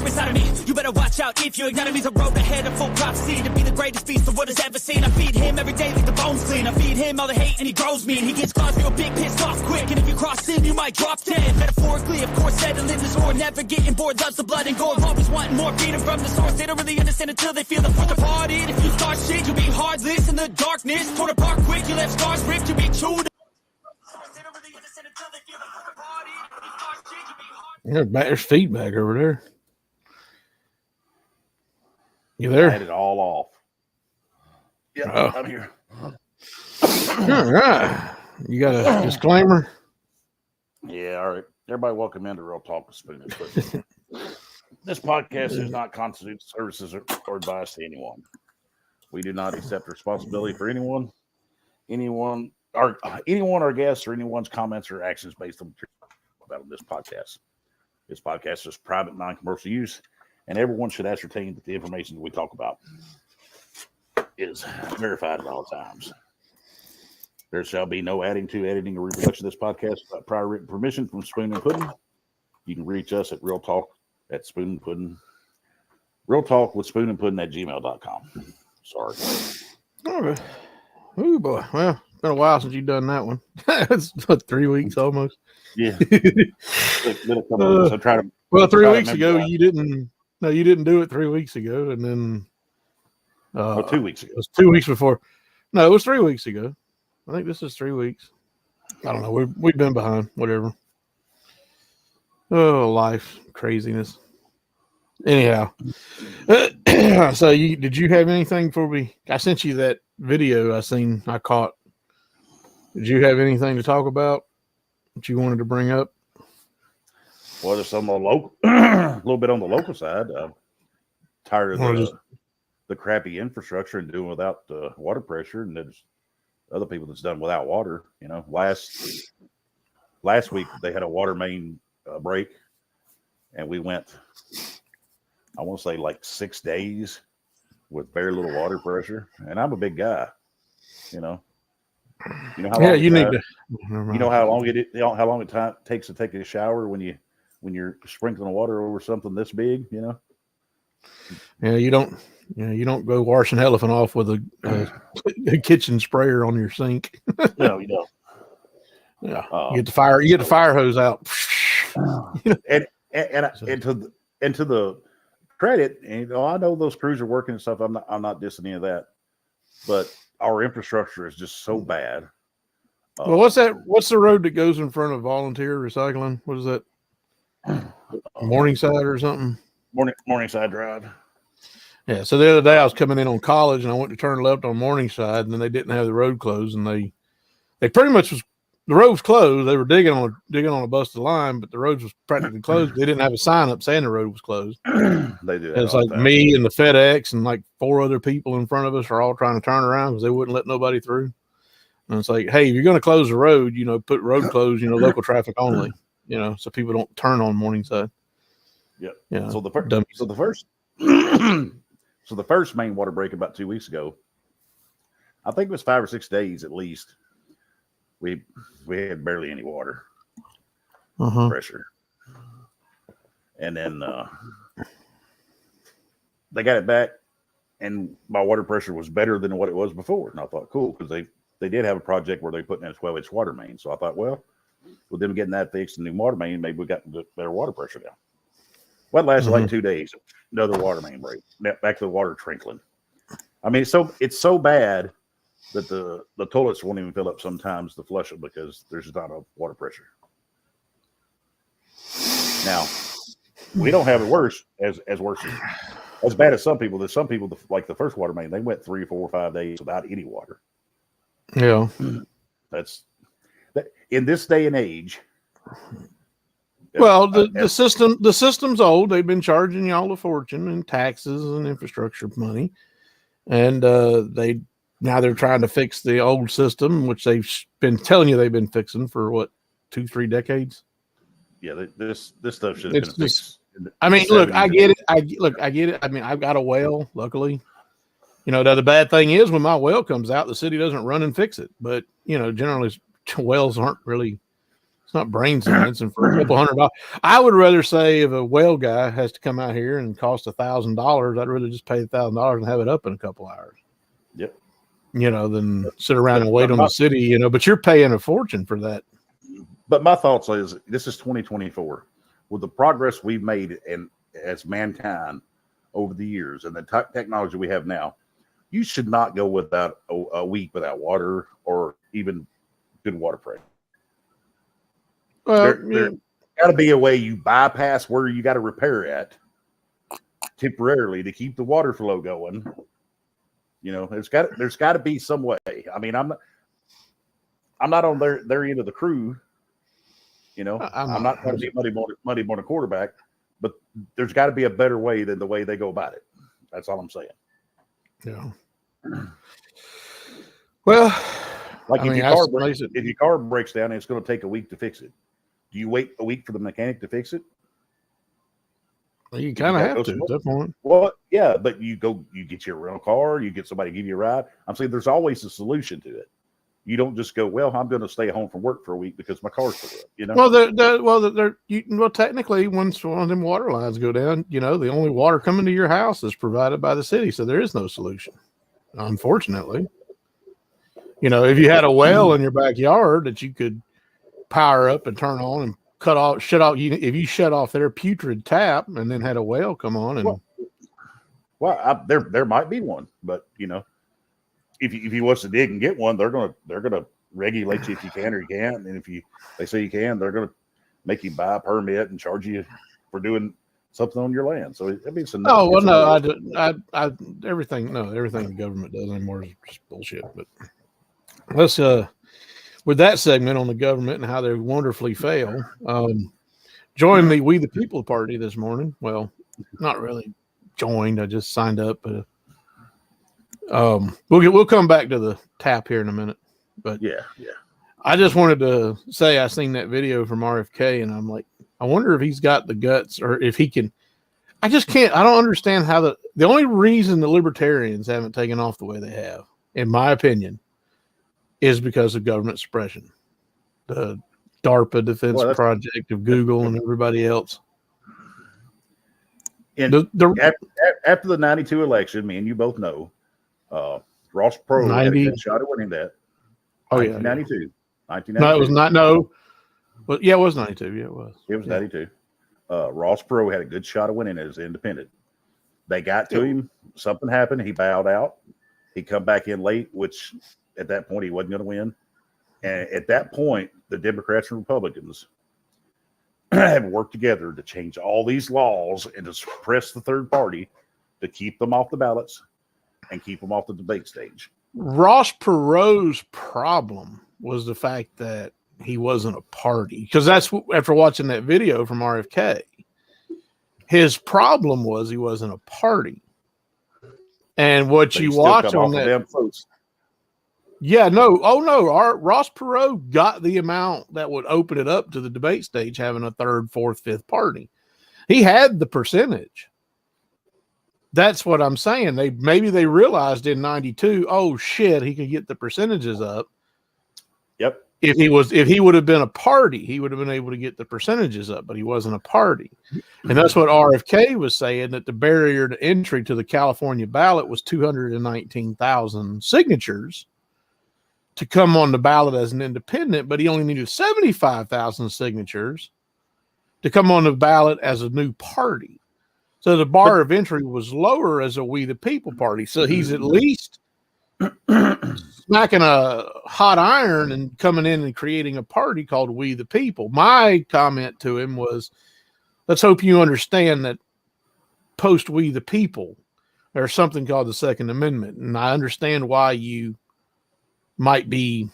nature inside of me. You better watch out if your enemy's a road ahead of full prophecy to be the greatest beast the world has ever seen. I feed him every day like the bones clean. I feed him all the hate and he grows me. And he gets claws real big, pissed off quick. And if you cross him, you might drop dead. Metaphorically, of course, settling this war, never getting bored, loves the blood and gore. Always wanting more freedom from the source. They don't really understand until they feel the force departed. If you start shit, you'll be heartless in the darkness. Torn apart quick, you left scars ripped, you'll be chewed. Yeah, there's feedback over there. You there? I had it all off. Yeah, Oh. I'm here. All right. You got a disclaimer? Yeah, all right. Everybody, welcome into Real Talk with Spoon and Pudding. This podcast does not constitute services or advice to anyone. We do not accept responsibility for anyone, our guests, or anyone's comments or actions based on about this podcast. This podcast is private, non-commercial use, and everyone should ascertain that the information that we talk about is verified at all times. There shall be no adding to, editing, or reproduction of this podcast without prior written permission from Spoon and Pudding. You can reach us at Real Talk at Spoon and Pudding. Real Talk with Spoon and Pudding at gmail.com. Sorry. Oh, ooh, boy. Well, it's been a while since you've done that one. It's what, 3 weeks almost. Yeah. Well, 3 weeks ago, you didn't do it 3 weeks ago. And then 2 weeks ago. It was 2 weeks before. No, it was 3 weeks ago. I think this is 3 weeks. I don't know. We've been behind, whatever. Oh, life craziness. Anyhow, so did you have anything for me? I sent you that video I caught. Did you have anything to talk about that you wanted to bring up? Well, there's some on the local, a little bit on the local side. Tired of the crappy infrastructure and doing without water pressure, and there's other people that's done without water. You know, last week they had a water main break, and we went, I want to say, like 6 days with very little water pressure. And I'm a big guy, you know. You know how long? You know how long it takes to take a shower when you're sprinkling water over something this big, you know. Yeah, you don't go washing elephant off with a kitchen sprayer on your sink. No, you don't. Yeah, you get the fire hose out. and to the credit, and I know those crews are working and stuff. I'm not dissing any of that, but our infrastructure is just so bad. Well, what's that? What's the road that goes in front of Volunteer Recycling? What is that? Morningside or something? Morningside Drive. Yeah. So the other day I was coming in on College and I went to turn left on Morningside, and then they didn't have the road closed, and they pretty much the road was closed. They were digging on a busted line, but the road was practically closed. They didn't have a sign up saying the road was closed. They do. It's like me and the FedEx and like 4 other people in front of us are all trying to turn around because they wouldn't let nobody through. And it's like, hey, if you're going to close the road, put road closed, local traffic only, so people don't turn on Morningside. Yep. Yeah. So the first main water break about 2 weeks ago, I think it was 5 or 6 days at least. We had barely any water pressure, and then they got it back, and my water pressure was better than what it was before. And I thought, cool, because they did have a project where they put in a 12-inch water main. So I thought, well, with them getting that fixed, and new water main, maybe we got better water pressure now. Well, it lasted like 2 days. Another water main break. Back to the water trickling. I mean, it's so bad that the toilets won't even fill up sometimes to flush them because there's not enough water pressure. Now, we don't have it worse as bad as some people. There's some people, like the first water main, they went 3, 4, 5 days without any water. Yeah, that's in this day and age. Well, the system's old. They've been charging y'all a fortune in taxes and infrastructure money, and now they're trying to fix the old system, which they've been telling you they've been fixing for what, 2-3 decades. Yeah, this stuff should have been fixed. I mean, look, I get it. I get it. I mean, I've got a well, luckily. The bad thing is when my well comes out, the city doesn't run and fix it. But, generally wells aren't really, it's not brain science. And for a couple $100, I would rather say if a well guy has to come out here and cost $1,000, I'd rather just pay $1,000 and have it up in a couple hours. Yep. Than sit around and wait on the city, but you're paying a fortune for that. But my thoughts is this is 2024. With the progress we've made and as mankind over the years and the technology we have now, you should not go without a week without water or even good water pressure. Well, there got to be a way you bypass where you got to repair at temporarily to keep the water flow going. There's got to be some way. I mean, I'm not on their end of the crew. I'm not trying to be muddy morning quarterback, but there's got to be a better way than the way they go about it. That's all I'm saying. Yeah. Well, like if your car breaks down and it's going to take a week to fix it, do you wait a week for the mechanic to fix it? Well, you kind of have to at that point. Well, yeah, but you get your rental car, you get somebody to give you a ride. I'm saying there's always a solution to it. You don't just go, well, I'm going to stay home from work for a week because my car's full up. Well, technically, once one of them water lines go down, the only water coming to your house is provided by the city, so there is no solution. Unfortunately, if you had a well in your backyard that you could power up and turn on and shut off. If you shut off their putrid tap and then had a well come on, and there might be one, but if he wants to dig and get one, they're gonna regulate you if you can or you can't, and if they say you can, they're gonna make you buy a permit and charge you for doing something on your land. So it means everything the government does anymore is just bullshit. But let's with that segment on the government and how they wonderfully fail. Join the We the People party this morning. Well, not really joined. I just signed up. But we'll come back to the tap here in a minute. But yeah. I just wanted to say I seen that video from RFK, and I'm like, I wonder if he's got the guts or if he can. I just can't. I don't understand how the only reason the libertarians haven't taken off the way they have, in my opinion, is because of government suppression. The DARPA defense project of Google and everybody else. And after the 92 election, me and you both know, Ross Perot had a good shot at winning that. Oh, 1992. 1992. No, it was not. No. Well, yeah, it was 92. Yeah, it was. It was 92. Ross Perot had a good shot of winning as independent. They got to him. Something happened. He bowed out. He come back in late, which at that point he wasn't going to win. And at that point, the Democrats and Republicans had worked together to change all these laws and to suppress the third party to keep them off the ballots and keep them off the debate stage. Ross Perot's problem was the fact that he wasn't a party, because that's after watching that video from RFK. His problem was he wasn't a party, and what you watch on that. Yeah, no, Ross Perot got the amount that would open it up to the debate stage, having a third, fourth, fifth party. He had the percentage. That's what I'm saying. Maybe they realized in 92, oh shit, he could get the percentages up. Yep. If he would have been a party, he would have been able to get the percentages up, but he wasn't a party. And that's what RFK was saying, that the barrier to entry to the California ballot was 219,000 signatures to come on the ballot as an independent, but he only needed 75,000 signatures to come on the ballot as a new party. So the bar of entry was lower as a We the People party. So he's at least smacking a hot iron and coming in and creating a party called We the People. My comment to him was, let's hope you understand that post We the People, there's something called the Second Amendment. And I understand why you might be,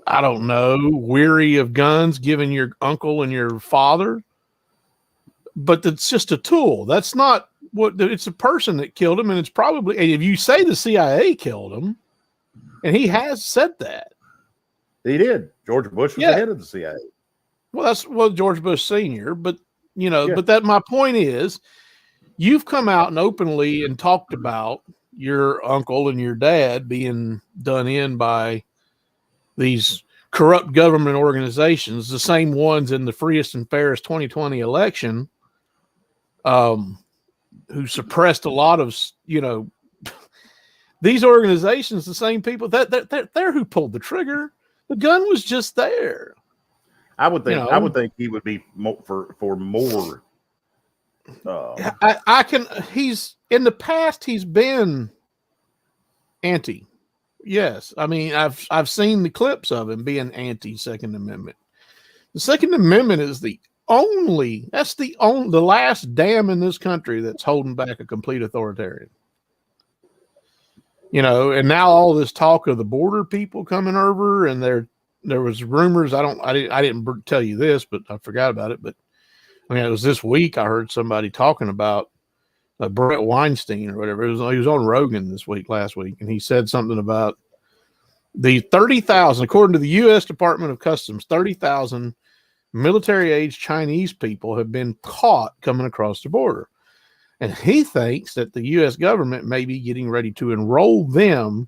I don't know, weary of guns given your uncle and your father. But it's just a tool. That's not what it's a person that killed him. And it's probably, and if you say the CIA killed him, and he has said that. He did. George Bush was the head of the CIA. Well, George Bush Sr., but but that my point is, you've come out and openly and talked about your uncle and your dad being done in by these corrupt government organizations, the same ones in the freest and fairest 2020 election, who suppressed a lot of, these organizations, the same people they're who pulled the trigger. The gun was just there. I would think he would be for more. He's in the past. He's been anti. Yes, I mean I've seen the clips of him being anti Second Amendment. The Second Amendment is the last dam in this country that's holding back a complete authoritarian. And now all this talk of the border people coming over, and there was rumors. I didn't tell you this, but I forgot about it. But I mean, it was this week I heard somebody talking about Brett Weinstein or whatever. He was on Rogan last week, and he said something about the 30,000, according to the U.S. Department of Customs, 30,000 military-age Chinese people have been caught coming across the border. And he thinks that the U.S. government may be getting ready to enroll them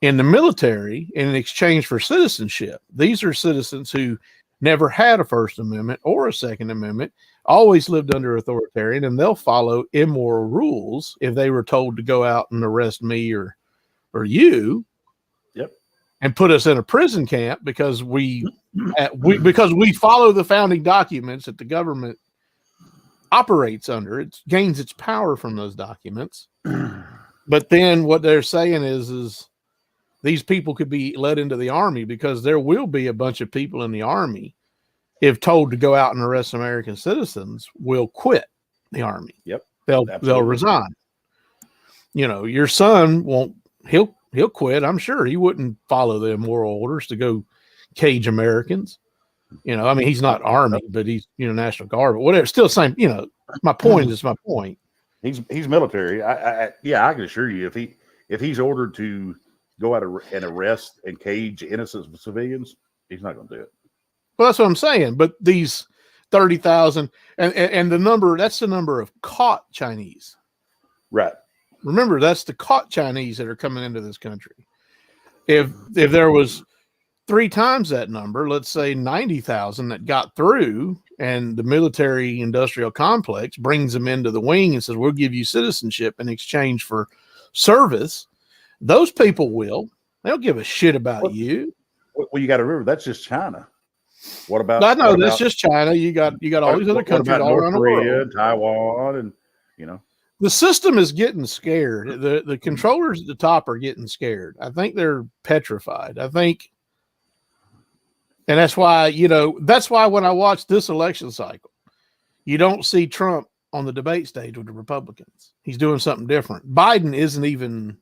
in the military in exchange for citizenship. These are citizens who never had a First Amendment or a Second Amendment, always lived under authoritarian, and they'll follow immoral rules if they were told to go out and arrest me or you. Yep. And put us in a prison camp because we follow the founding documents that the government operates under. It gains its power from those documents. But then what they're saying is these people could be led into the army, because there will be a bunch of people in the army, if told to go out and arrest American citizens, will quit the army. Yep. They'll resign. Your son won't, he'll quit. I'm sure he wouldn't follow the immoral orders to go cage Americans. I mean, he's not army, but he's, National Guard, but whatever. Still same, my point is my point. He's military. I can assure you, if he's ordered to go out and arrest and cage innocent civilians, he's not going to do it. Well, that's what I'm saying. But these 30,000 and the number, that's the number of caught Chinese. Right. Remember, that's the caught Chinese that are coming into this country. If there was 3 times that number, let's say 90,000 that got through, and the military industrial complex brings them into the wing and says, we'll give you citizenship in exchange for service, those people they'll give a shit about you. Well, you got to remember, that's just China. What about? That's just China. You got all these other countries all around the world, Taiwan, and the system is getting scared. The controllers at the top are getting scared. I think they're petrified. And that's why when I watch this election cycle, you don't see Trump on the debate stage with the Republicans. He's doing something different. Biden isn't even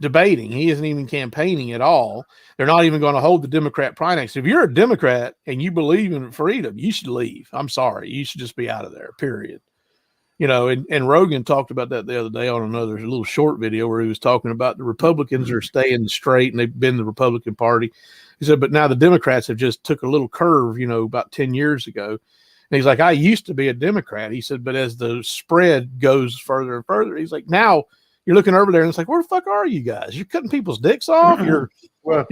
debating. He isn't even campaigning at all. They're not even going to hold the Democrat primaries. If you're a Democrat and you believe in freedom, you should leave. I'm sorry. You should just be out of there, period. And Rogan talked about that the other day on another little short video where he was talking about the Republicans are staying straight and they've been the Republican Party. He said, but now the Democrats have just took a little curve, about 10 years ago. And he's like, I used to be a Democrat. He said, but as the spread goes further and further, he's like, now you're looking over there and it's like, where the fuck are you guys? You're cutting people's dicks off. You're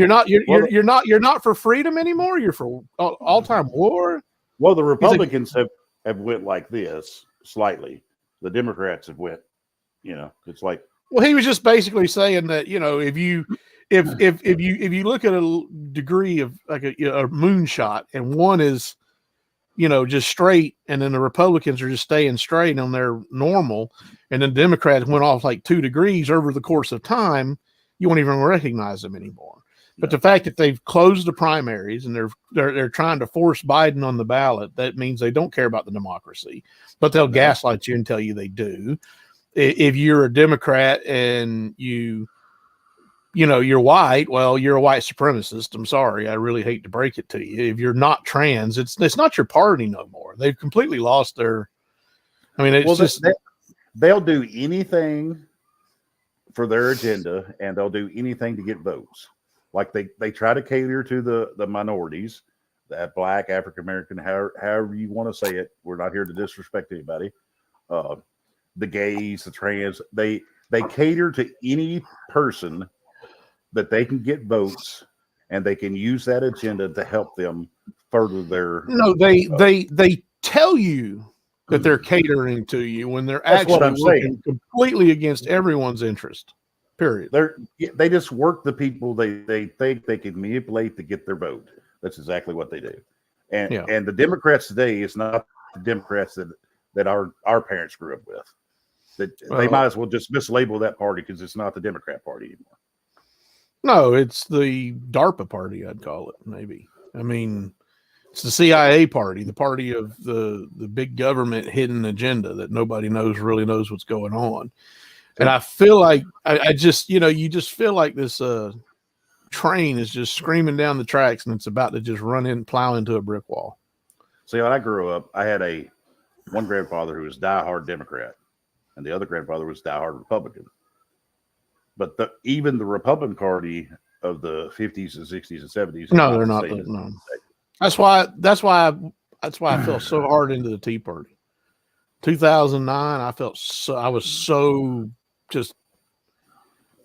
not for freedom anymore. You're for all-time war. Well, the Republicans have went like this slightly. The Democrats have went, it's like. Well, he was just basically saying that, if you look at a degree of like a moonshot, and one is, just straight, and then the Republicans are just staying straight on their normal, and then Democrats went off like 2 degrees over the course of time, you won't even recognize them anymore. But the fact that they've closed the primaries and they're trying to force Biden on the ballot, that means they don't care about the democracy, but they'll gaslight you and tell you they do. If you're a Democrat and you're white, well, you're a white supremacist. I'm sorry. I really hate to break it to you. If you're not trans, it's not your party no more. They've completely lost their, they'll do anything for their agenda, and they'll do anything to get votes. Like they try to cater to the minorities, that Black, African American, however you want to say it. We're not here to disrespect anybody. The gays, the trans, they cater to any person that they can get votes and they can use that agenda to help them further their. No, they tell you that they're catering to you when they're That's what actually I'm working saying. completely against everyone's interest. Period. They just work the people they think they can manipulate to get their vote. That's exactly what they do. And the Democrats today is not the Democrats that our parents grew up with. They might as well just mislabel that party because it's not the Democrat Party anymore. No, it's the DARPA party, I'd call it, maybe. I mean, it's the CIA party, the party of the big government hidden agenda that nobody really knows what's going on. And I feel like I just, you just feel like this train is just screaming down the tracks and it's about to just plow into a brick wall. See, when I grew up, I had one grandfather who was diehard Democrat, and the other grandfather was diehard Republican. But even the Republican Party of the 50s and 60s and 70s. No, they're not. No. That's why I fell so hard into the Tea Party. 2009,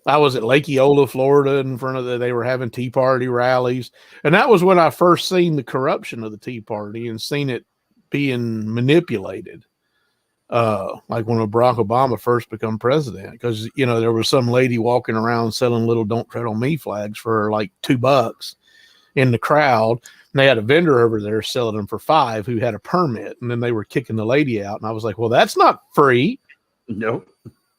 I was at Lake Eola, Florida, in front of they were having Tea Party rallies. And that was when I first seen the corruption of the Tea Party and seen it being manipulated. Like when Barack Obama first became president, because, there was some lady walking around selling little "Don't Tread on Me" flags for like $2 in the crowd. And they had a vendor over there selling them for $5 who had a permit. And then they were kicking the lady out. And I was like, well, that's not free. Nope.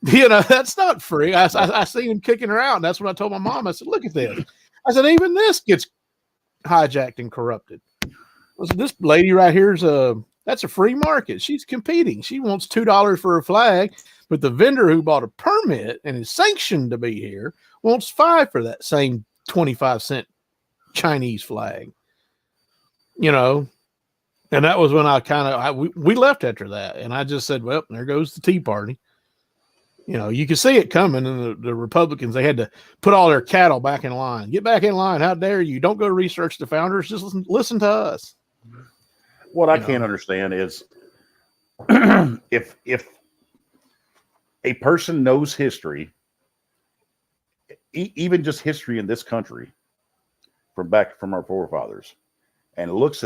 That's not free. I seen him kicking her out. And that's when I told my mom, I said, look at this. I said, even this gets hijacked and corrupted. I said, this lady right here that's a free market. She's competing. She wants $2 for a flag, but the vendor who bought a permit and is sanctioned to be here wants $5 for that same 25-cent Chinese flag. And that was when we left after that. And I just said, well, there goes the Tea Party. You could see it coming, and the Republicans, they had to put all their cattle back in line. Get back in line. How dare you? Don't go research the founders. Just listen to us. What I can't understand is if a person knows history, even just history in this country from our forefathers, and looks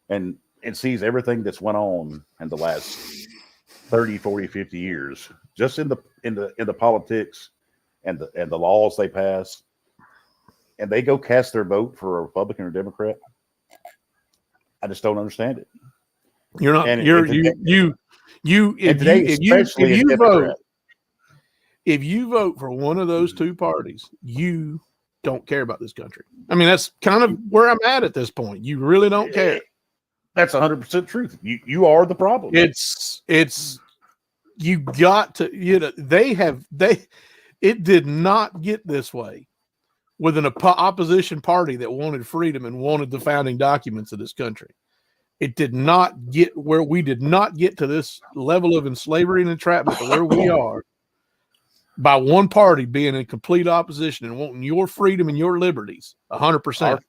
and sees everything that's went on in the last 30, 40, 50 years, just in the politics and the laws they pass, and they go cast their vote for a Republican or Democrat, I just don't understand it. You're not. If you vote for one of those two parties, you don't care about this country. I mean, that's kind of where I'm at this point. You really don't care. That's 100% truth. You are the problem. You got to, it did not get this way with an opposition party that wanted freedom and wanted the founding documents of this country. It did not get we did not get to this level of slavery and entrapment to where we are by one party being in complete opposition and wanting your freedom and your liberties 100%.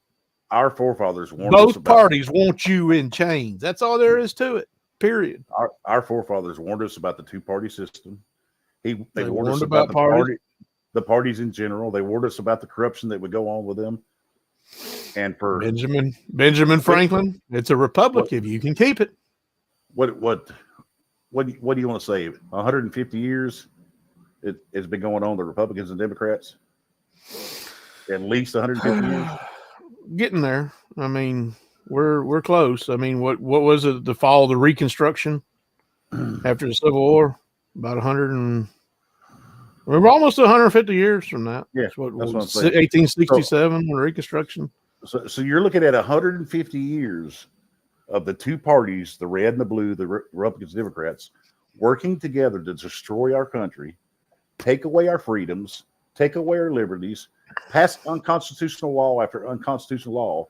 Our forefathers warned both parties want you in chains. That's all there is to it. Period. Our forefathers warned us about the two-party system. They warned us about the parties in general. They warned us about the corruption that would go on with them. And for Benjamin Franklin, it's a republic if you can keep it. What do you want to say? 150 years it's been going on, the Republicans and Democrats? At least 150 years? Getting there. I mean, we're close. I mean, what was it? The fall of the Reconstruction after the Civil War? About 100 and we're almost 150 years from that. Yeah, that's what 1867 when Reconstruction. So you're looking at 150 years of the two parties, the red and the blue, the Republicans and Democrats, working together to destroy our country, take away our freedoms, take away our liberties, pass unconstitutional law after unconstitutional law,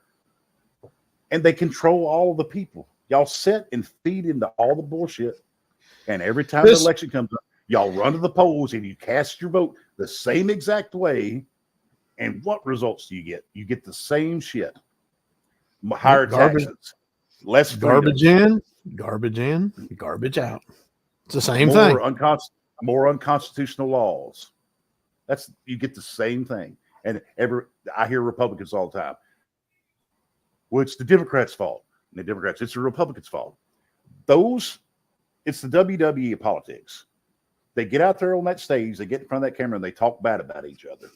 and they control all of the people. Y'all sit and feed into all the bullshit, and every time the election comes up, y'all run to the polls and you cast your vote the same exact way. And what results do you get? You get the same shit. Higher taxes, less freedom. Garbage in, garbage out. It's the same thing. More unconstitutional laws. You get the same thing. And I hear Republicans all the time. Well, it's the Democrats' fault. And the Democrats, it's the Republicans' fault. It's the WWE of politics. They get out there on that stage, they get in front of that camera, and they talk bad about each other.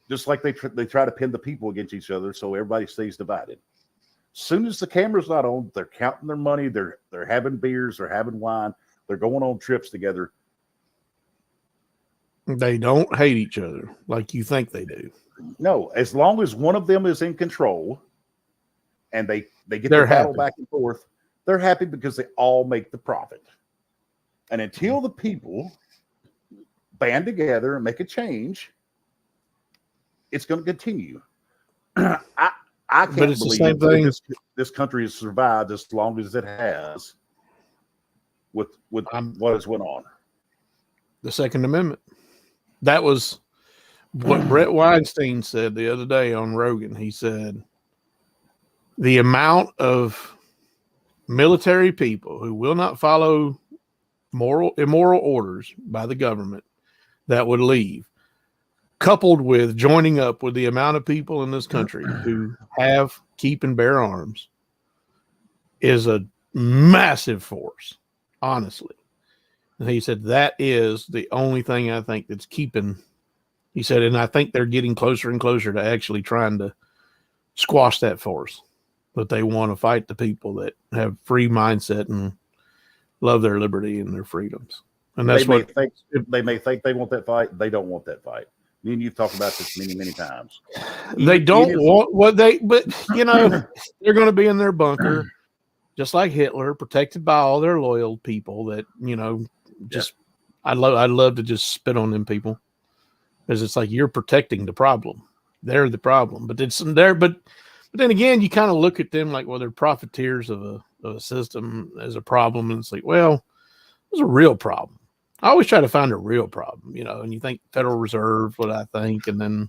Just like they try to pin the people against each other so everybody stays divided. As soon as the camera's not on, they're counting their money, they're having beers, they're having wine, they're going on trips together. They don't hate each other like you think they do. No, as long as one of them is in control and they get their battle back and forth, they're happy because they all make the profit. And until the people band together and make a change, it's going to continue. I can't believe that this country has survived as long as it has with what has went on. The Second Amendment. That was what Brett Weinstein said the other day on Rogan. He said the amount of military people who will not follow immoral orders by the government that would leave, coupled with joining up with the amount of people in this country who keep and bear arms, is a massive force, honestly. And he said that is the only thing I think that's keeping. He said, and I think they're getting closer and closer to actually trying to squash that force. But they want to fight the people that have free mindset and love their liberty and their freedoms. And that's they may think they want that fight. They don't want that fight. Me and you've talked about this many, many times. They don't want what but you know, they're going to be in their bunker, just like Hitler, protected by all their loyal people that, you know, just, I'd love to just spit on them people, because it's like, you're protecting the problem. They're the problem, but it's there. But then again, you kind of look at them like, well, they're profiteers of a system as a problem. And it's like, well, there's a real problem. I always try to find a real problem, you know, and you think Federal Reserve, what I think, and then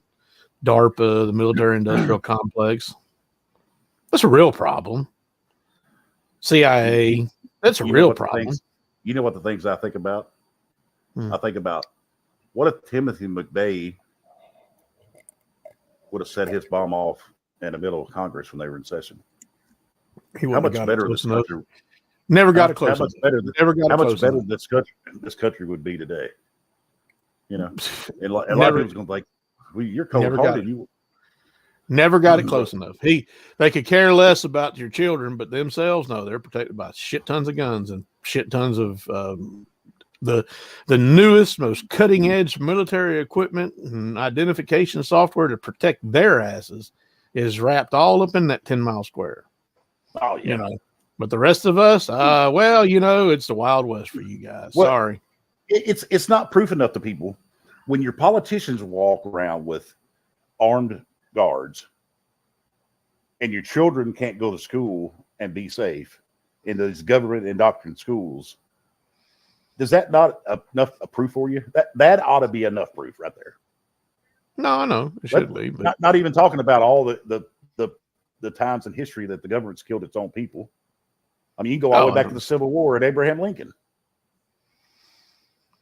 DARPA, the military industrial complex. That's a real problem. CIA, that's a real problem. You know what the things I think about? I think about, what if Timothy McVeigh would have set his bomb off in the middle of Congress when they were in session? How much better this country? Never got it close. How much better? This country would be today? You know, and a lot of people's going to be like, well, "You're cold-hearted." You never got it close enough. They could care less about your children, but themselves, no, they're protected by shit tons of guns and shit tons of the newest, most cutting edge military equipment and identification software to protect their asses is wrapped all up in that 10-mile square. Oh yeah. You know, but the rest of us, well, you know, it's the Wild West for you guys. Well, sorry. It's not proof enough to people when your politicians walk around with armed guards and your children can't go to school and be safe in those government indoctrinated schools. Does that not enough proof for you? That ought to be enough proof right there. No, I know it should be, but not even talking about all the times in history that the government's killed its own people. I mean, you can go all the way back to the Civil War and Abraham Lincoln.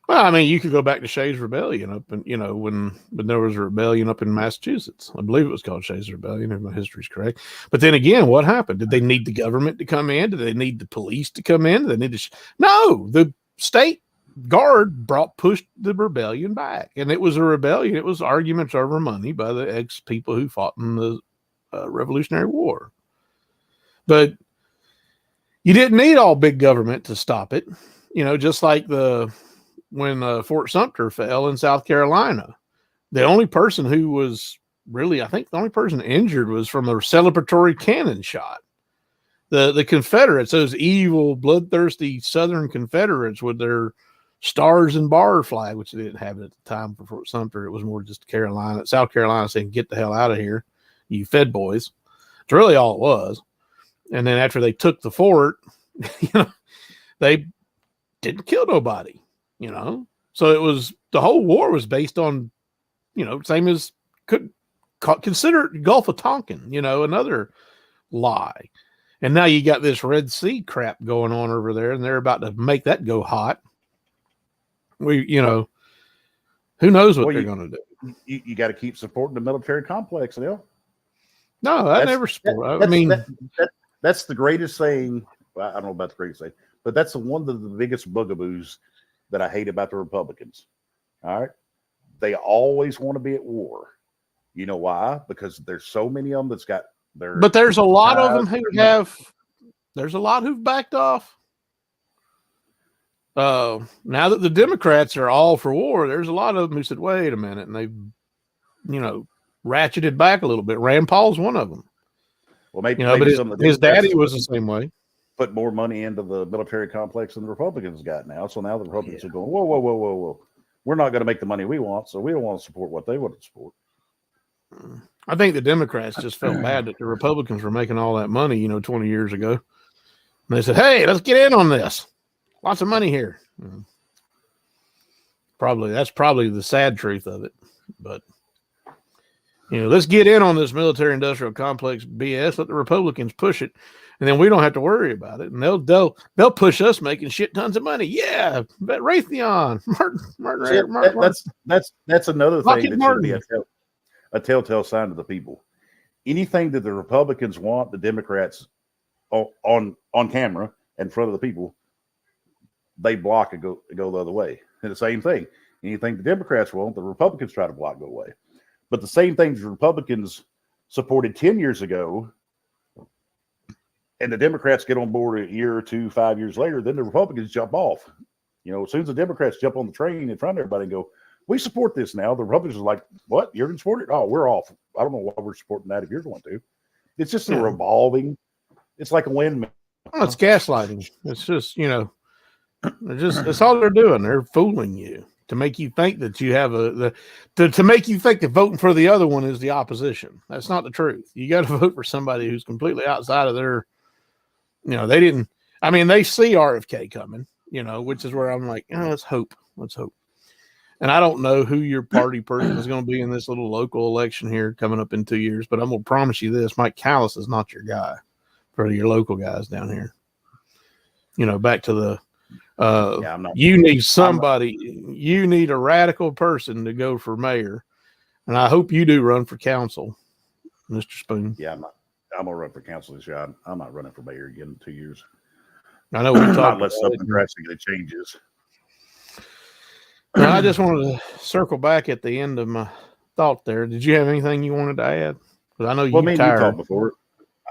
Well, I mean, you could go back to Shays' Rebellion up in, you know, when there was a rebellion up in Massachusetts. I believe it was called Shays' Rebellion, if my history's correct. But then again, what happened? Did they need the government to come in? Did they need the police to come in? Did they need to? No, the state guard pushed the rebellion back, and it was a rebellion. It was arguments over money by the ex-people who fought in the Revolutionary War. But you didn't need all big government to stop it. You know, just like when Fort Sumter fell in South Carolina, the only person who was really, I think the only person injured was from a celebratory cannon shot. The Confederates, those evil, bloodthirsty Southern Confederates with their stars and bar flag, which they didn't have it at the time for Fort Sumter. It was more just South Carolina saying, get the hell out of here, you Fed boys. It's really all it was. And then after they took the fort, you know, they didn't kill nobody. You know, so it was, the whole war was based on, you know, same as consider Gulf of Tonkin, you know, another lie. And now you got this Red Sea crap going on over there, and they're about to make that go hot. You know, who knows what they're going to do? you got to keep supporting the military complex, Neil. No, I never support. I mean, that's the greatest thing. Well, I don't know about the greatest thing, but that's one of the biggest bugaboos that I hate about the Republicans. All right. They always want to be at war. You know why? Because there's so many of them that's got their. But there's a lot of them who have. There's a lot who've backed off. Now that the Democrats are all for war, there's a lot of them who said, "Wait a minute," and they've, ratcheted back a little bit. Rand Paul's one of them. Well, maybe, but his daddy was the same way. Put more money into the military complex than the Republicans got now. So now the Republicans are going, whoa. We're not going to make the money we want, so we don't want to support what they want to support. I think the Democrats just felt bad that the Republicans were making all that money, 20 years ago. And they said, hey, let's get in on this. Lots of money here. That's probably the sad truth of it. But, let's get in on this military industrial complex BS. Let the Republicans push it. And then we don't have to worry about it. And they'll push us making shit tons of money. Yeah. Bet Raytheon. Martin. That's another thing that Martin. should be a telltale sign to the people. Anything that the Republicans want, the Democrats on camera in front of the people, they block and go the other way. And the same thing. Anything the Democrats want, the Republicans try to block go away. But the same things the Republicans supported 10 years ago, and the Democrats get on board a year or 2, 5 years later, then the Republicans jump off. As soon as the Democrats jump on the train in front of everybody and go, we support this now, the Republicans are like, what? You're going to support it? Oh, we're off. I don't know why we're supporting that if you're going to. It's just a revolving. It's like a windmill. Well, it's gaslighting. It's just, that's all they're doing. They're fooling you to make you think that you have to make you think that voting for the other one is the opposition. That's not the truth. You got to vote for somebody who's completely outside of their, they see RFK coming, which is where I'm like, let's hope. And I don't know who your party person is going to be in this little local election here coming up in 2 years, but I'm going to promise you this, Mike Callis is not your guy for your local guys down here. Back to the, you need somebody, you need a radical person to go for mayor. And I hope you do run for council, Mr. Spoon. Yeah, I'm going to run for council this year. I'm not running for mayor again in 2 years. I know we talked unless something drastically changes. Now, I just wanted to circle back at the end of my thought there. Did you have anything you wanted to add? Because I know you talked before.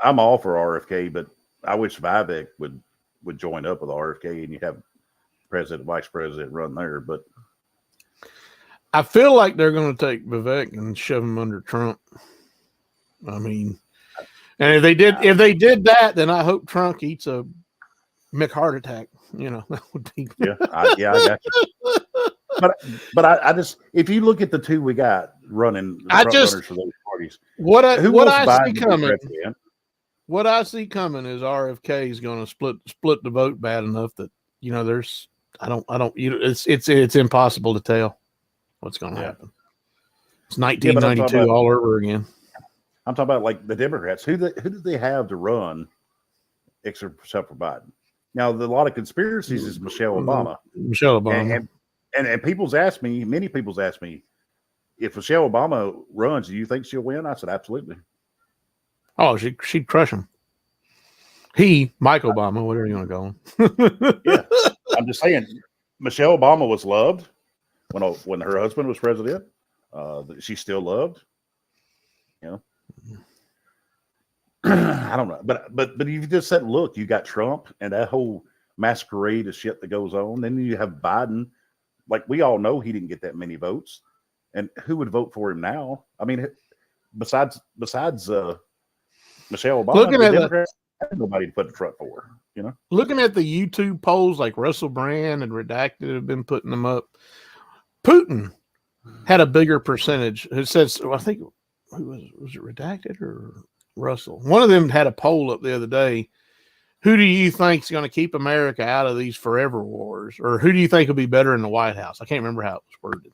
I'm all for RFK, but I wish Vivek would join up with RFK and you have president, vice president run there. But I feel like they're going to take Vivek and shove him under Trump. And if they did that, then I hope Trump eats a Mick heart attack. That would be. I got you. But I just, if you look at the two we got running, runners for those parties, what I see coming is RFK is going to split the vote bad enough that it's impossible to tell what's going to happen. It's 1992 all over again. I'm talking about like the Democrats. Who do they have to run except for Biden? Now, a lot of conspiracies is Michelle Obama. And many people's asked me, if Michelle Obama runs, do you think she'll win? I said, absolutely. Oh, she'd crush him. Mike Obama, whatever you want to call him. Yeah, I'm just saying, Michelle Obama was loved when her husband was president. She's still loved. I don't know, but you just said, look, you got Trump and that whole masquerade of shit that goes on. Then you have Biden. Like, we all know he didn't get that many votes, and who would vote for him now? I mean, besides Michelle Obama, the Democrats had nobody to put in front for. Looking at the YouTube polls, like Russell Brand and Redacted have been putting them up. Putin had a bigger percentage. It says, I think, was it Redacted or Russell? One of them had a poll up the other day. Who do you think is going to keep America out of these forever wars? Or who do you think will be better in the White House? I can't remember how it was worded. It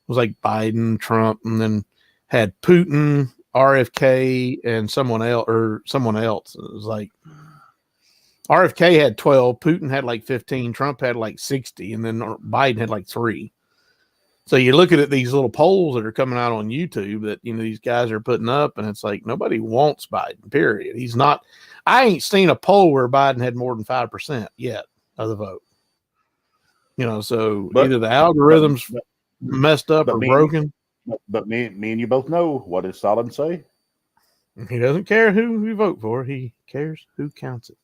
was like Biden, Trump, and then had Putin, RFK, and someone else. It was like RFK had 12, Putin had like 15, Trump had like 60, and then Biden had like 3. So you look at these little polls that are coming out on YouTube that, these guys are putting up, and it's like nobody wants Biden, period. He's not. I ain't seen a poll where Biden had more than 5% yet of the vote. So either the algorithms messed up or broken. But me and you both know what does Stalin say? He doesn't care who you vote for. He cares who counts it.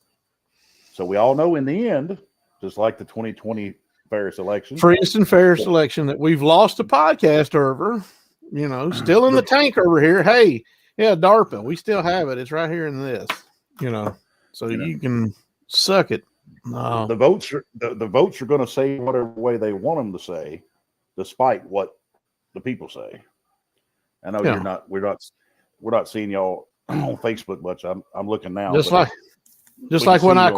So we all know in the end, just like the 2020 Ferris election, freest and fairest election, that we've lost a podcast over, still in the tank over here. Hey, yeah, DARPA, we still have it. It's right here in this, so you can suck it. No. The votes are going to say whatever way they want them to say, despite what the people say. I know we're not seeing y'all on Facebook much. I'm looking now. Just like when I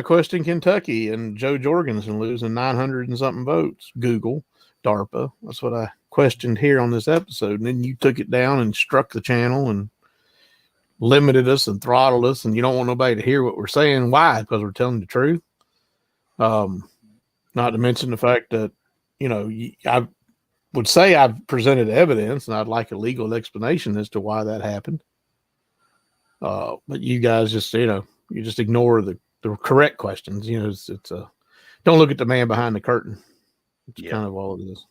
questioned Kentucky and Joe Jorgensen losing 900 and something votes. Google DARPA. That's what I questioned here on this episode. And then you took it down and struck the channel and limited us and throttled us. And you don't want nobody to hear what we're saying. Why? Because we're telling the truth. Not to mention the fact that, I would say I've presented evidence and I'd like a legal explanation as to why that happened. But you guys just, you just ignore the correct questions. It's don't look at the man behind the curtain. It's kind of all it is.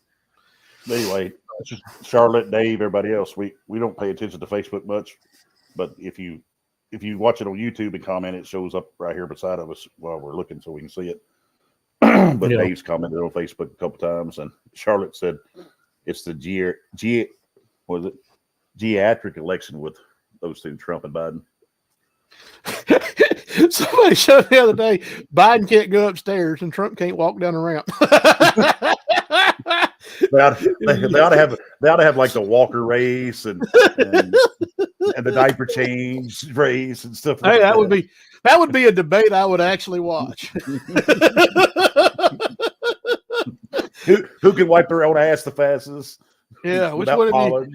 Anyway, it's just Charlotte, Dave, everybody else. We don't pay attention to Facebook much, but if you watch it on YouTube and comment, it shows up right here beside of us while we're looking, so we can see it. But Dave's commented on Facebook a couple times, and Charlotte said it's the geriatric election with those two, Trump and Biden. Somebody showed the other day, Biden can't go upstairs and Trump can't walk down the ramp. They ought to have like the walker race and the diaper change race and stuff. Hey, that would be a debate I would actually watch. Who can wipe their own ass the fastest? Yeah, which one Pollard,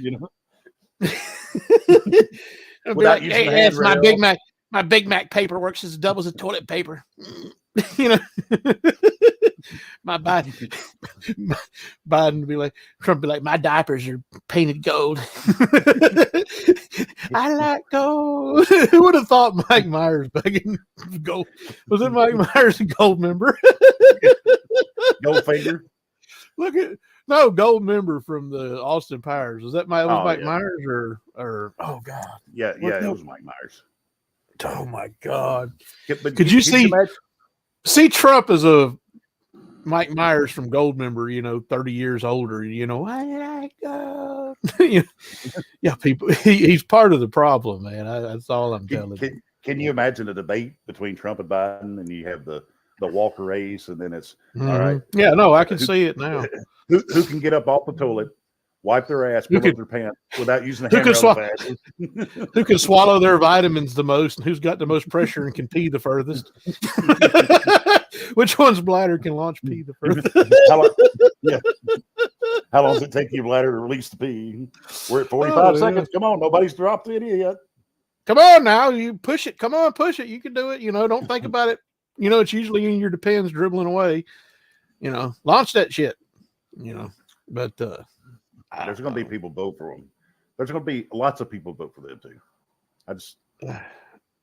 like, hey, it's my Big Mac. My Big Mac paper works as doubles as toilet paper. My Biden would be like, Trump would be like, my diapers are painted gold. I like gold. Who would have thought Mike Myers begging gold? Was it Mike Myers a gold member? Goldfinger? Gold member from the Austin Powers. Was that Mike Myers or oh God. Yeah, it was Mike Myers. Oh my God! Could you see Trump as a Mike Myers from Goldmember? 30 years older. I like yeah, people. He's part of the problem, man. That's all I'm telling you. Can you imagine a debate between Trump and Biden, and you have the walker race, and then it's all right? Yeah, no, I can see it now. Who can get up off the toilet, wipe their ass, pull up their pants without using the hammer? Who can swallow their vitamins the most, and who's got the most pressure and can pee the furthest? Which one's bladder can launch pee the furthest? How long does it take your bladder to release the pee? We're at 45 seconds. Come on, nobody's dropped it yet. Come on now, you push it. Come on, push it. You can do it. Don't think about it. It's usually in your Depends dribbling away. Launch that shit. But there's going to be people vote for them. There's going to be lots of people vote for them too.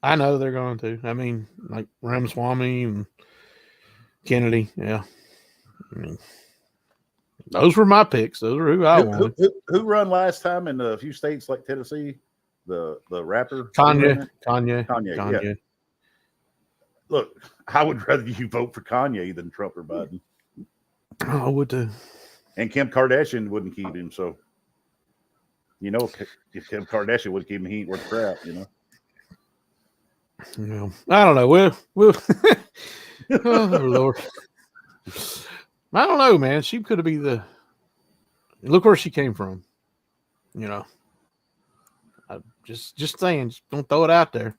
I know they're going to. I mean, like Ramaswamy and Kennedy. Yeah. I mean, those were my picks. Those are who I wanted. Who run last time in a few states like Tennessee? The rapper? Kanye. Yeah. Look, I would rather you vote for Kanye than Trump or Biden. Oh, I would too. And Kim Kardashian wouldn't keep him, so if Kim Kardashian would keep him, he ain't worth crap, I don't know. We'll oh Lord. I don't know, man. She could be look where she came from. I just saying, just don't throw it out there.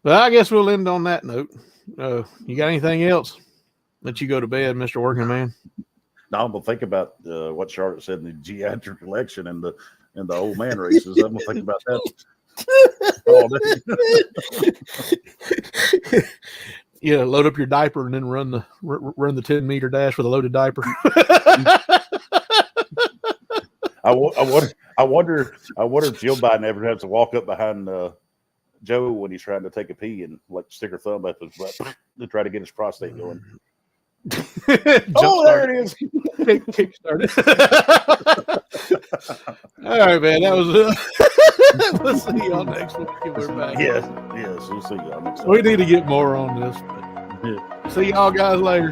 But I guess we'll end on that note. You got anything else? Let you go to bed, Mr. Working Man. No, I'm gonna think about what Charlotte said in the geriatric election and the old man races. I'm gonna think about that. Yeah, load up your diaper and then run the 10-meter dash with a loaded diaper. I wonder if Jill Biden ever has to walk up behind Joe when he's trying to take a pee and like stick her thumb up his butt to try to get his prostate going. Oh, there it is. Kick started. All right, man. That was we'll see y'all next week if we're back. Yes, we'll see y'all next time. We need to get more on this. But Yeah. see y'all guys later.